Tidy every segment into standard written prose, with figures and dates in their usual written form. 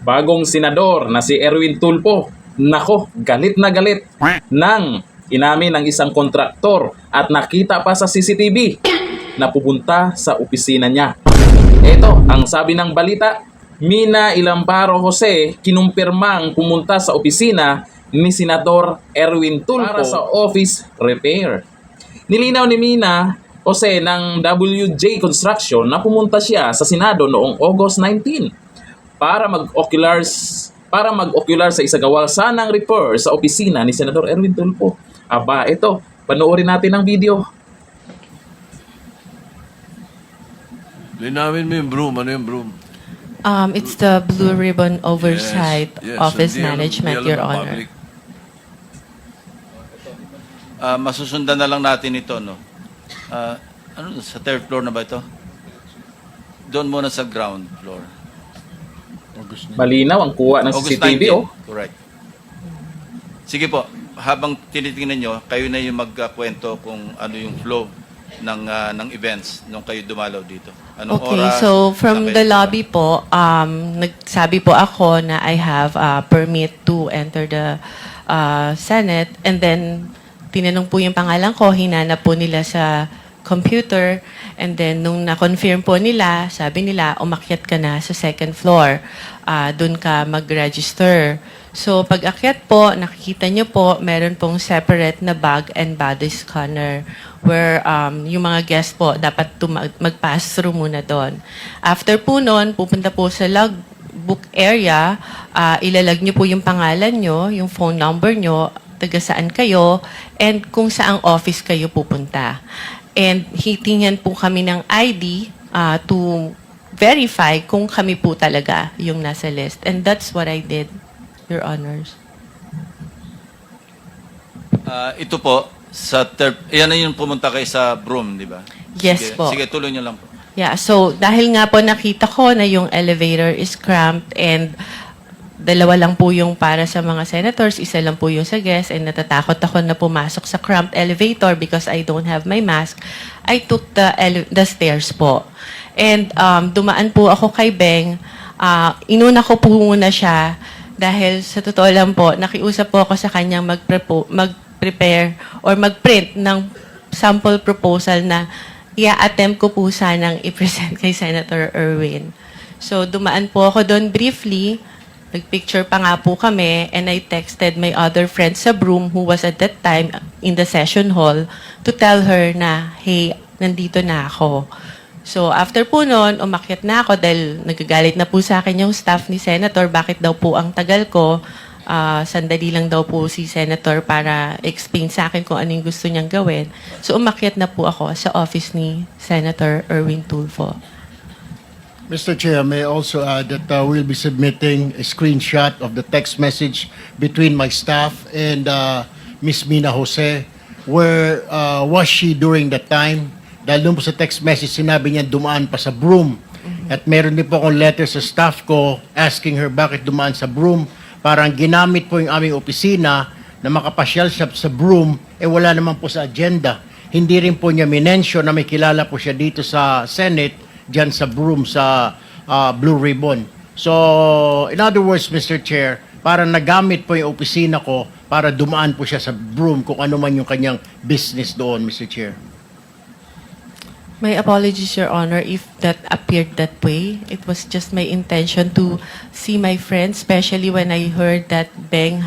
bagong senador na si Erwin Tulfo. Nako, galit na galit nang inamin ng isang kontraktor at nakita pa sa CCTV na pupunta sa opisina niya. Ito ang sabi ng balita, Mina Ilamparo Jose kinumpirmang pumunta sa opisina ni Senador Erwin Tulfo para sa office repair. Nilinaw ni Mina Jose ng WJ Construction na pumunta siya sa Senado noong August 19 para mag-ocular sa isagawa sanang repair sa opisina ni Senador Erwin Tulfo. Aba, ito, panoorin natin ang video. Linawin mo yung broom. Ano yung broom? It's the Blue Ribbon Oversight Yes, Office hindi Management, alam Your ng Honor. public. Masusundan na lang natin ito, no? Sa third floor na ba ito? Doon muna sa ground floor. Malinaw ang kuha ng August CCTV, 19. oh. Correct. Sige po, habang tinitingnan nyo, kayo na yung magkwento kung ano yung flow ng events nung kayo dumalaw dito. Anong Okay, oras? so from Kapit? the lobby po, nagsabi po ako na I have a permit to enter the Senate, and then tinanong po yung pangalan ko, hinanap po nila sa computer, and then nung na-confirm po nila, sabi nila, umakyat ka na sa second floor, doon ka mag-register. So pag akyat po, nakikita nyo po, meron pong separate na bag and body scanner where yung mga guests po dapat mag-pass through muna doon. After po noon, pupunta po sa logbook area, ilalag nyo po yung pangalan nyo, yung phone number nyo, taga saan kayo, and kung saang office kayo pupunta. And hitingnan po kami ng ID to verify kung kami po talaga yung nasa list. And that's what I did, Your Honors. Ito po, yan na yung pumunta kayo sa broom, di ba? Yes Sige, po. Sige, tuloy nyo lang po. Yeah, so dahil nga po nakita ko na yung elevator is cramped and dalawa lang po yung para sa mga senators, isa lang po yung sa guests, and natatakot ako na pumasok sa cramped elevator because I don't have my mask, I took the stairs po. And dumaan po ako kay Beng, inuna ko po muna siya dahil sa totoo lang po, nakiusap po ako sa kanyang mag-prepare or mag-print ng sample proposal na i-attempt ko po sanang i-present kay Senator Erwin. So dumaan po ako doon briefly, nagpicture pa nga po kami, and I texted my other friend sa Broom who was at that time in the session hall to tell her na, hey, nandito na ako. So after po noon, umakyat na ako dahil nagagalit na po sa akin yung staff ni Senator, bakit daw po ang tagal ko. Sandali lang daw po si Senator para explain sa akin kung ano yung gusto niyang gawin. So umakyat na po ako sa office ni Senator Erwin Tulfo. Mr. Chair, may I also add that we'll be submitting a screenshot of the text message between my staff and Ms. Mina Jose. Where was she during that time? Dahil doon po sa text message, sinabi niya dumaan pa sa Broom. At meron din po akong letter sa staff ko asking her bakit dumaan sa Broom. Parang ginamit po yung aming opisina na makapasyal siya sa Broom, wala naman po sa agenda. Hindi rin po niya minensyon na may kilala po siya dito sa Senate, dyan sa Broom, sa Blue Ribbon. So, in other words, Mr. Chair, parang nagamit po yung opisina ko para dumaan po siya sa Broom kung ano man yung kanyang business doon, Mr. Chair. My apologies, Your Honor, if that appeared that way. It was just my intention to see my friend, especially when I heard that Beng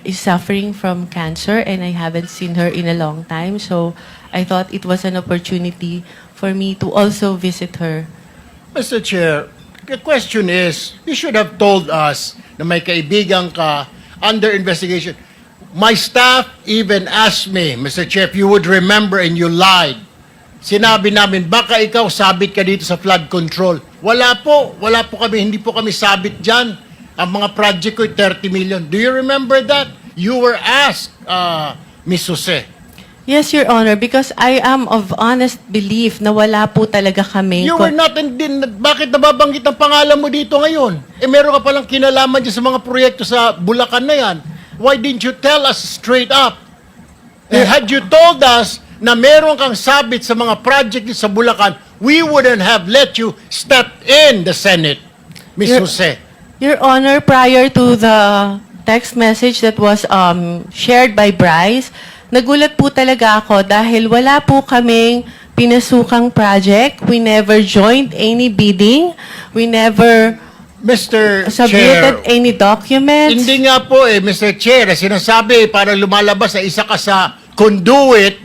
is suffering from cancer and I haven't seen her in a long time. So I thought it was an opportunity for me to also visit her. Mr. Chair, the question is, you should have told us na may kaibigan ka under investigation. My staff even asked me, Mr. Chair, if you would remember and you lied. Sinabi namin, baka ikaw sabit ka dito sa flood control. Wala po kami, hindi po kami sabit dyan. Ang mga project ko, 30 million. Do you remember that? You were asked, Ms. Jose. Yes, Your Honor, because I am of honest belief na wala po talaga kami. You were not, bakit nababanggit ang pangalan mo dito ngayon? Meron ka palang kinalaman dyan sa mga proyekto sa Bulacan na yan. Why didn't you tell us straight up? Had you told us na meron kang sabit sa mga project sa Bulacan, we wouldn't have let you step in the Senate, Ms. Jose. Your Honor, prior to the text message that was shared by Bryce, nagulat po talaga ako dahil wala po kaming pinasukang project. We never joined any bidding. We never Mr. submitted Chair, any documents. hindi nga po Mr. Chair, sinasabi para lumalabas na isa ka sa conduit,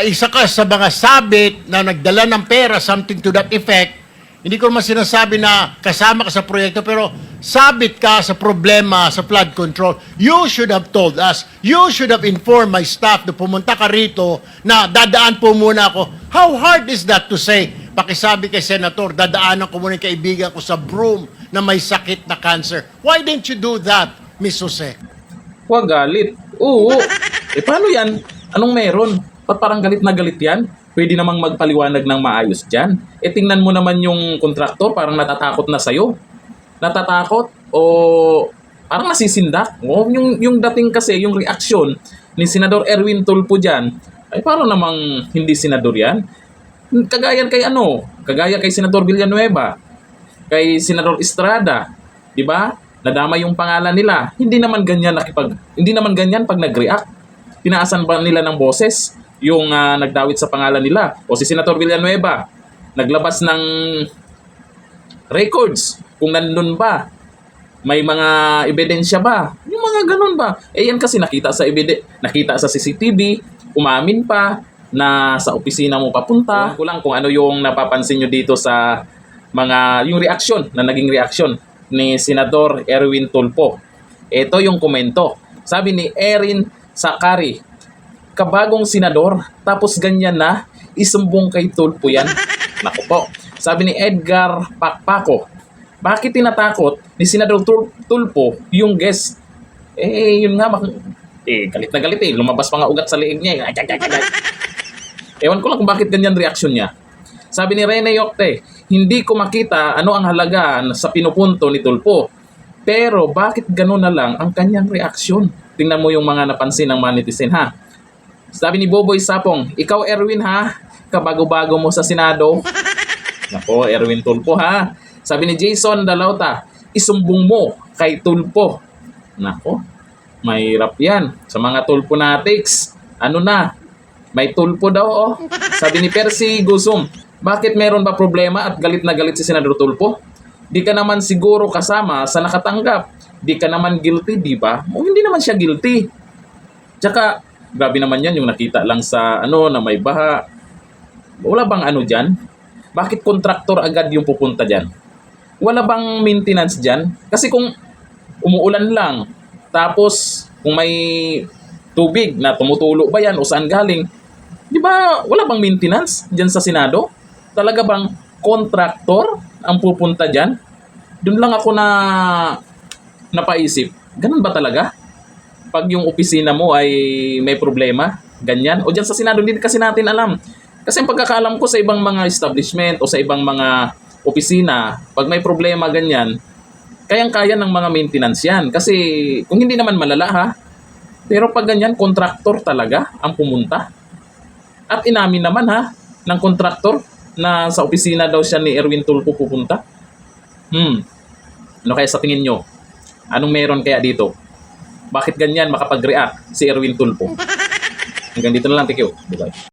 isa ka sa mga sabit na nagdala ng pera, something to that effect. Hindi ko naman sinasabi na kasama ka sa proyekto, pero sabit ka sa problema sa flood control. You should have told us. You should have informed my staff na pumunta ka rito na dadaan po muna ako. How hard is that to say? Pakisabi kay Senator, dadaanan ko muna yung kaibigan ko sa Broome na may sakit na cancer. Why didn't you do that, Miss Jose? Huwag galit. Oo. Paano yan? Anong meron? Ba't parang galit na galit yan? Pwede namang magpaliwanag ng maayos dyan. Tingnan mo naman yung kontraktor, parang natatakot na sa'yo. Natatakot o parang nasisindak. O, yung dating kasi, yung reaksyon ni Senador Erwin Tulfo dyan, ay parang namang hindi senador yan. Kagaya kay Senador Villanueva, kay Senador Estrada, di ba? Nadama yung pangalan nila. Hindi naman ganyan pag nag-react. Tinaasan ba nila ng boses yung nagdawit sa pangalan nila? O si Senator Villanueva, naglabas ng records kung nandun ba, may mga ebidensya ba, yung mga ganun ba. Yan kasi nakita sa CCTV, umamin pa na sa opisina mo papunta. Ko lang kung ano yung napapansin nyo dito sa yung naging reaksyon ni Senador Erwin Tulfo. Ito yung komento. Sabi ni Erin Sakari, kabagong senador, tapos ganyan na, isumbong kay Tulfo yan. Naku po. Sabi ni Edgar Pakpako, bakit tinatakot ni Senador Tulfo yung guest? Yun nga, galit na galit lumabas pa nga ugat sa liig niya. Ewan ko lang kung bakit ganyan reaksyon niya. Sabi ni Rene Yocte, hindi ko makita ano ang halaga sa pinupunto ni Tulfo. Pero bakit gano'n na lang ang kanyang reaksyon? Tingnan mo yung mga napansin ng mga netizen, ha? Sabi ni Boboy Sapong, ikaw Erwin ha? Kabago-bago mo sa Senado. Nako, Erwin Tulfo ha? Sabi ni Jason Dalauta, isumbong mo kay Tulfo. Nako, mahirap yan. Sa mga Tulfonatics, may Tulfo daw oh. Sabi ni Percy Gusum, bakit meron ba problema at galit na galit si Senador Tulfo? Di ka naman siguro kasama sa nakatanggap. Di ka naman guilty, di ba? O hindi naman siya guilty. Tsaka, grabe naman yan yung nakita lang sa na may baha. Wala bang dyan? Bakit kontraktor agad yung pupunta dyan? Wala bang maintenance dyan? Kasi kung umuulan lang, tapos kung may tubig na tumutulo ba yan o saan galing, di ba wala bang maintenance dyan sa Senado? Talaga bang kontraktor ang pupunta dyan? Doon lang ako napaisip, ganun ba talaga? Pag yung opisina mo ay may problema, ganyan? O dyan sa Senado, hindi kasi natin alam. Kasi ang pagkakaalam ko sa ibang mga establishment o sa ibang mga opisina, pag may problema ganyan, kayang-kaya ng mga maintenance yan. Kasi kung hindi naman malala ha, pero pag ganyan, kontraktor talaga ang pumunta. At inamin naman ha, ng kontraktor na sa opisina daw siya ni Erwin Tulfo pupunta. Ano kaya sa tingin nyo? Anong meron kaya dito? Bakit ganyan makapag-react si Erwin Tulfo? Hanggang dito na lang, thank you. Bye-bye.